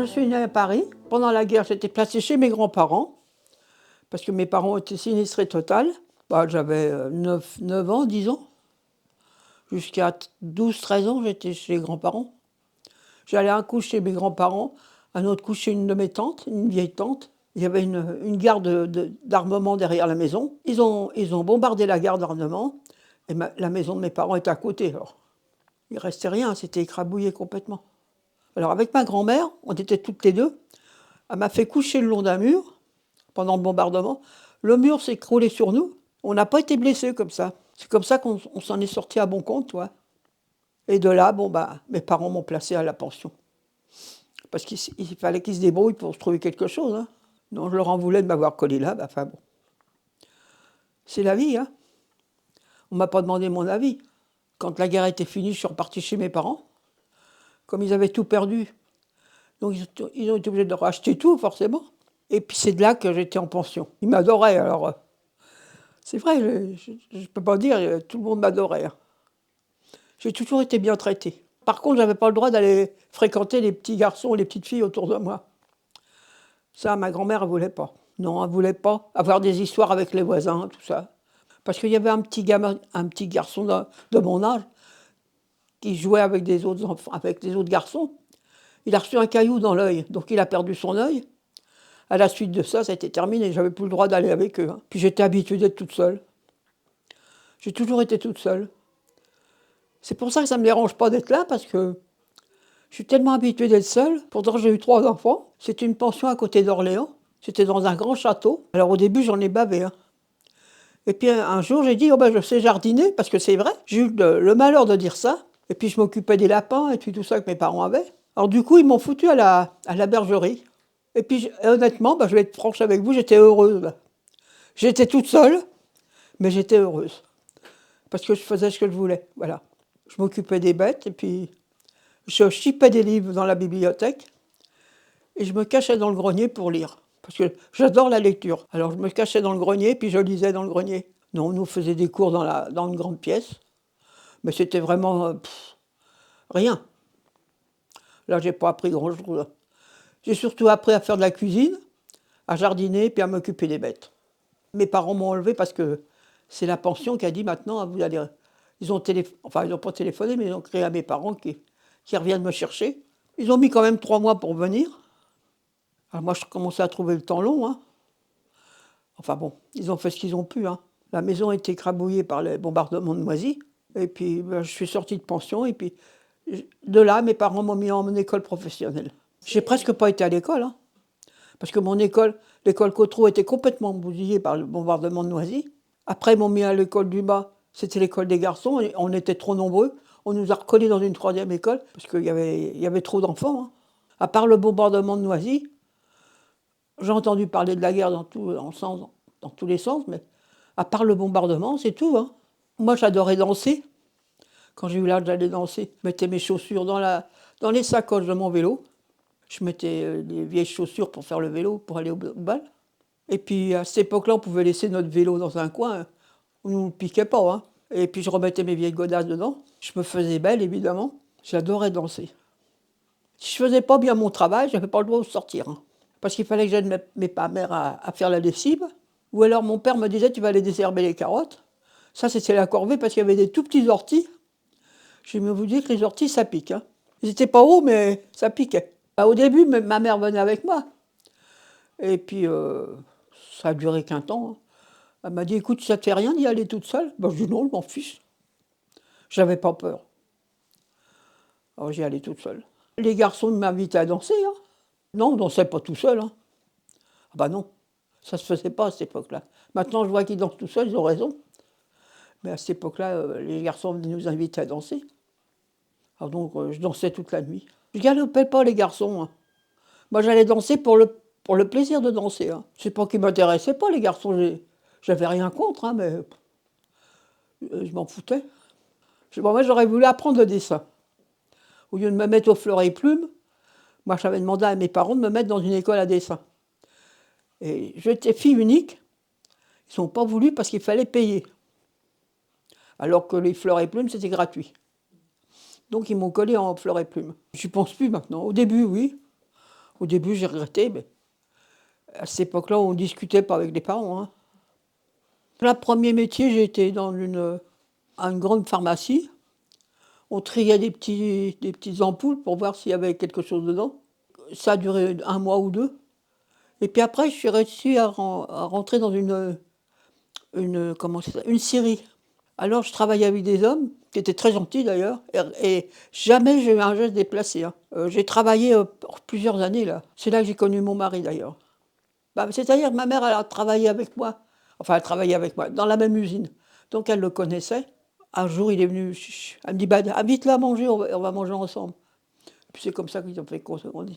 je suis née à Paris. Pendant la guerre, j'étais placée chez mes grands-parents, parce que mes parents étaient sinistrés total. J'avais 9 ans, 10 ans. Jusqu'à 12, 13 ans, j'étais chez les grands-parents. J'allais un coup chez mes grands-parents, un autre coup chez une de mes tantes, une vieille tante. Il y avait une gare d'armement derrière la maison. Ils ont bombardé la gare d'armement, et la maison de mes parents était à côté. Alors, il ne restait rien, c'était écrabouillé complètement. Alors avec ma grand-mère, on était toutes les deux. Elle m'a fait coucher le long d'un mur pendant le bombardement. Le mur s'est écroulé sur nous. On n'a pas été blessés comme ça. C'est comme ça qu'on s'en est sorti à bon compte, toi. Et de là, mes parents m'ont placé à la pension. Parce qu'il fallait qu'ils se débrouillent pour se trouver quelque chose. Hein. Non, je leur en voulais de m'avoir collé là. Enfin bon. C'est la vie, hein. On ne m'a pas demandé mon avis. Quand la guerre était finie, je suis reparti chez mes parents. Comme ils avaient tout perdu, donc ils ont été obligés de racheter tout, forcément. Et puis c'est de là que j'étais en pension. Ils m'adoraient, alors c'est vrai, je ne peux pas dire, tout le monde m'adorait. Hein. J'ai toujours été bien traitée. Par contre, je n'avais pas le droit d'aller fréquenter les petits garçons, les petites filles autour de moi. Ça, ma grand-mère, elle ne voulait pas. Non, elle ne voulait pas avoir des histoires avec les voisins, tout ça. Parce qu'il y avait un petit garçon de mon âge qui jouait avec des autres enfants, avec des autres garçons. Il a reçu un caillou dans l'œil, donc il a perdu son œil. À la suite de ça, ça a été terminé. J'avais plus le droit d'aller avec eux. Hein. Puis j'étais habituée d'être toute seule. J'ai toujours été toute seule. C'est pour ça que ça ne me dérange pas d'être là, parce que je suis tellement habituée d'être seule. Pourtant, j'ai eu 3 enfants. C'était une pension à côté d'Orléans. C'était dans un grand château. Alors au début, j'en ai bavé. Hein. Et puis un jour, j'ai dit, je sais jardiner, parce que c'est vrai. J'ai eu le malheur de dire ça. Et puis je m'occupais des lapins et puis tout ça que mes parents avaient. Alors du coup, ils m'ont foutu à la bergerie. Et puis honnêtement, je vais être franche avec vous, j'étais heureuse. Là. J'étais toute seule, mais j'étais heureuse. Parce que je faisais ce que je voulais, voilà. Je m'occupais des bêtes et puis je chipais des livres dans la bibliothèque et je me cachais dans le grenier pour lire. Parce que j'adore la lecture. Alors je me cachais dans le grenier puis je lisais dans le grenier. Non, on nous faisait des cours dans une grande pièce, mais c'était vraiment rien. Là, j'ai pas appris grand-chose. J'ai surtout appris à faire de la cuisine, à jardiner puis à m'occuper des bêtes. Mes parents m'ont enlevé parce que c'est la pension qui a dit maintenant, vous allez. Ils n'ont pas téléphoné, mais ils ont créé à mes parents qui reviennent me chercher. Ils ont mis quand même 3 mois pour venir. Alors moi, je commençais à trouver le temps long. Hein. Enfin bon, ils ont fait ce qu'ils ont pu. Hein. La maison a été écrabouillée par les bombardements de Noisy. Et puis, je suis sortie de pension. Et puis, de là, mes parents m'ont mis en école professionnelle. J'ai presque pas été à l'école. Hein. Parce que l'école Cotreau était complètement bousillée par le bombardement de Noisy. Après, ils m'ont mis à l'école du bas, c'était l'école des garçons, et on était trop nombreux. On nous a recollés dans une 3e école, parce qu'il y avait trop d'enfants. Hein. À part le bombardement de Noisy, j'ai entendu parler de la guerre dans tous les sens, mais à part le bombardement, c'est tout. Hein. Moi, j'adorais danser. Quand j'ai eu l'âge d'aller danser, je mettais mes chaussures dans les sacoches de mon vélo. Je mettais des vieilles chaussures pour faire le vélo, pour aller au bal. Et puis à cette époque-là, on pouvait laisser notre vélo dans un coin, on ne nous le piquait pas. Hein. Et puis je remettais mes vieilles godasses dedans. Je me faisais belle, évidemment. J'adorais danser. Si je ne faisais pas bien mon travail, je n'avais pas le droit de sortir. Hein. Parce qu'il fallait que j'aide mes mères à faire la lessive. Ou alors mon père me disait, tu vas aller désherber les carottes. Ça, c'était la corvée parce qu'il y avait des tout petits orties. Je vais vous dire que les orties, ça pique. Hein. Ils n'étaient pas hauts, mais ça piquait. Au début, ma mère venait avec moi. Et puis, ça a duré qu'un temps. Hein. Elle m'a dit, écoute, ça te fait rien d'y aller toute seule? Je dis non, je m'en fiche. J'avais pas peur. Alors j'y allais toute seule. Les garçons m'invitaient à danser. Hein. Non, on dansait pas tout seul. Hein. Non, ça se faisait pas à cette époque-là. Maintenant, je vois qu'ils dansent tout seuls, ils ont raison. Mais à cette époque-là, les garçons venaient nous inviter à danser. Alors donc, je dansais toute la nuit. Je galopais pas les garçons. Hein. Moi, j'allais danser pour le plaisir de danser. Hein. C'est pas qu'ils m'intéressaient pas, les garçons. J'avais rien contre, hein, mais je m'en foutais. Moi, j'aurais voulu apprendre le dessin. Au lieu de me mettre au fleuret et plumes, moi, j'avais demandé à mes parents de me mettre dans une école à dessin. Et j'étais fille unique. Ils n'ont pas voulu parce qu'il fallait payer. Alors que les fleurs et plumes, c'était gratuit. Donc, ils m'ont collé en fleurs et plumes. Je n'y pense plus maintenant. Au début, oui. Au début, j'ai regretté, mais à cette époque-là, on ne discutait pas avec les parents, hein. Le premier métier, j'ai été dans à une grande pharmacie. On triait des petites ampoules pour voir s'il y avait quelque chose dedans. Ça a duré 1 mois ou 2. Et puis après, je suis réussi à rentrer dans comment ça s'appelle, une scierie. Alors, je travaillais avec des hommes, qui étaient très gentils d'ailleurs, et jamais j'ai eu un geste déplacé, hein. J'ai travaillé pour plusieurs années là. C'est là que j'ai connu mon mari d'ailleurs. Bah, c'est-à-dire que ma mère, elle a travaillé avec moi. Enfin, elle travaillait avec moi, dans la même usine. Donc elle le connaissait. Un jour, il est venu, elle me dit, bah, invite-la à manger, on va manger ensemble. Puis c'est comme ça qu'ils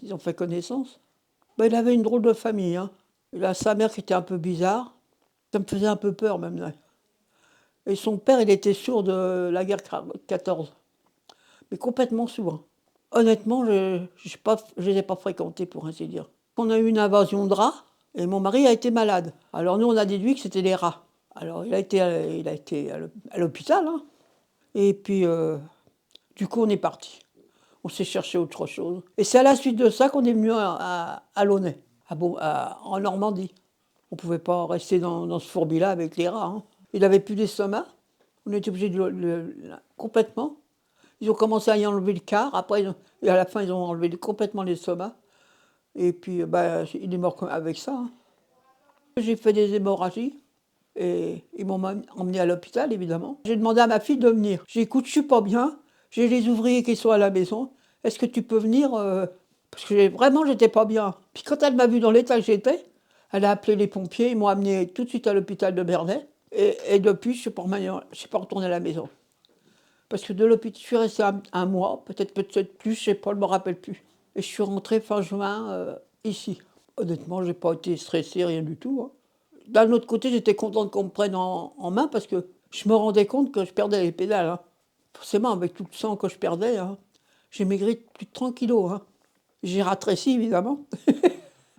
ils ont fait connaissance. Bah, il avait une drôle de famille, hein. Il a sa mère qui était un peu bizarre. Ça me faisait un peu peur même là. Et son père, il était sourd de la guerre 14, mais complètement sourd, hein. Honnêtement, je ne les ai pas fréquentés, pour ainsi dire. On a eu une invasion de rats, et mon mari a été malade. Alors nous, on a déduit que c'était les rats. Alors il a été à l'hôpital, hein. Et puis, du coup, on est parti. On s'est cherché autre chose. Et c'est à la suite de ça qu'on est venu à Launay, en Normandie. On ne pouvait pas rester dans ce fourbi-là avec les rats, hein. Il n'avait plus d'estomac. On était obligé de complètement. Ils ont commencé à y enlever le quart. Après, et à la fin, ils ont enlevé complètement l'estomac. Et puis, bah, il est mort avec ça, hein. J'ai fait des hémorragies. Et ils m'ont emmené à l'hôpital, évidemment. J'ai demandé à ma fille de venir. J'ai dit, écoute, je suis pas bien. J'ai les ouvriers qui sont à la maison. Est-ce que tu peux venir parce que vraiment, j'étais pas bien. Puis quand elle m'a vu dans l'état que j'étais, elle a appelé les pompiers. Ils m'ont amené tout de suite à l'hôpital de Bernay. Et depuis, je ne suis pas retournée à la maison. Parce que de l'hôpital, je suis restée un mois, peut-être plus, je sais pas, je me rappelle plus. Et je suis rentrée fin juin ici. Honnêtement, j'ai pas été stressée, rien du tout, hein. D'un autre côté, j'étais contente qu'on me prenne en main parce que je me rendais compte que je perdais les pédales, hein. Forcément, avec tout le sang que je perdais, hein, j'ai maigri de plus de 30 kilos, hein. J'ai rétréci, évidemment.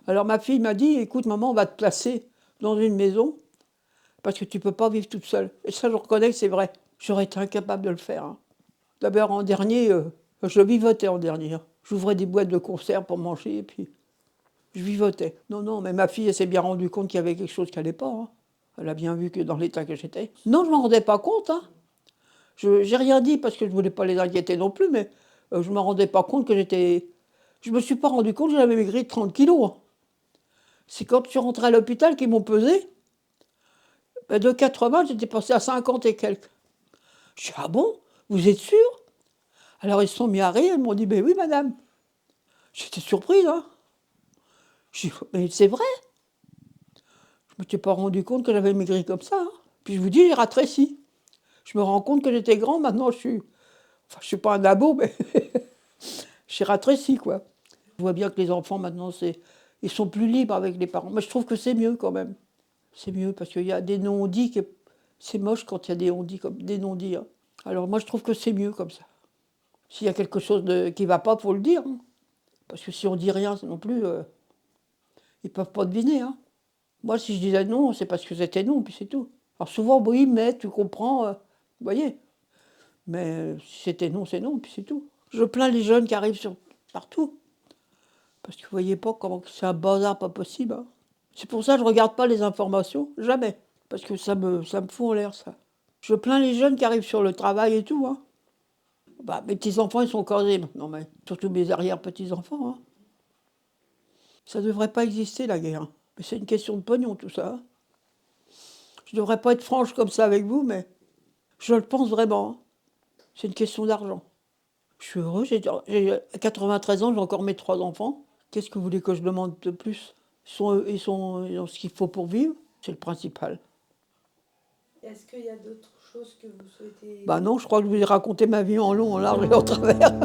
Alors ma fille m'a dit, écoute maman, on va te placer dans une maison parce que tu ne peux pas vivre toute seule. Et ça, je reconnais que c'est vrai. J'aurais été incapable de le faire, hein. D'abord, en dernier, je vivotais en dernier, hein. J'ouvrais des boîtes de conserve pour manger et puis je vivotais. Non, non, mais ma fille, elle s'est bien rendue compte qu'il y avait quelque chose qui n'allait pas, hein. Elle a bien vu que dans l'état que j'étais. Non, je ne m'en rendais pas compte, hein. Je n'ai rien dit parce que je ne voulais pas les inquiéter non plus, mais je ne me rendais pas compte que j'étais... Je ne me suis pas rendu compte que j'avais maigri de 30 kilos, hein. C'est quand je suis rentrée à l'hôpital qu'ils m'ont pesé. Ben, de 80, j'étais passé à 50 et quelques. Je dis, ah bon, vous êtes sûr? Alors ils se sont mis à rire, ils m'ont dit, ben oui madame. J'étais surprise, hein. Je dis, mais c'est vrai. Je ne m'étais pas rendu compte que j'avais maigri comme ça, hein. Puis je vous dis, j'ai rétréci. Je me rends compte que j'étais grand, maintenant je suis... Enfin, je suis pas un abo, mais j'ai rétréci, quoi. Je vois bien que les enfants, maintenant, ils sont plus libres avec les parents. Mais je trouve que c'est mieux, quand même. C'est mieux, parce qu'il y a des non-dits, c'est moche quand il y a des on-dits, comme des non-dits, hein. Alors moi, je trouve que c'est mieux comme ça. S'il y a quelque chose qui ne va pas, il faut le dire, hein. Parce que si on dit rien non plus, ils ne peuvent pas deviner, hein. Moi, si je disais non, c'est parce que c'était non, puis c'est tout. Alors souvent, oui, mais tu comprends, vous voyez. Mais si c'était non, c'est non, puis c'est tout. Je plains les jeunes qui arrivent partout. Parce que vous voyez pas comment c'est un bazar pas possible, hein. C'est pour ça que je ne regarde pas les informations, jamais. Parce que ça me fout en l'air, ça. Je plains les jeunes qui arrivent sur le travail et tout, hein. Bah, mes petits-enfants, ils sont casés maintenant, mais surtout mes arrière-petits-enfants, hein. Ça ne devrait pas exister, la guerre, hein. Mais c'est une question de pognon, tout ça, hein. Je ne devrais pas être franche comme ça avec vous, mais je le pense vraiment, hein. C'est une question d'argent. Je suis heureux, j'ai 93 ans, j'ai encore mes 3 enfants. Qu'est-ce que vous voulez que je demande de plus? Ils ont ce qu'il faut pour vivre, c'est le principal. Est-ce qu'il y a d'autres choses que vous souhaitez... Bah non, je crois que je vous ai raconté ma vie en long, en large et en travers.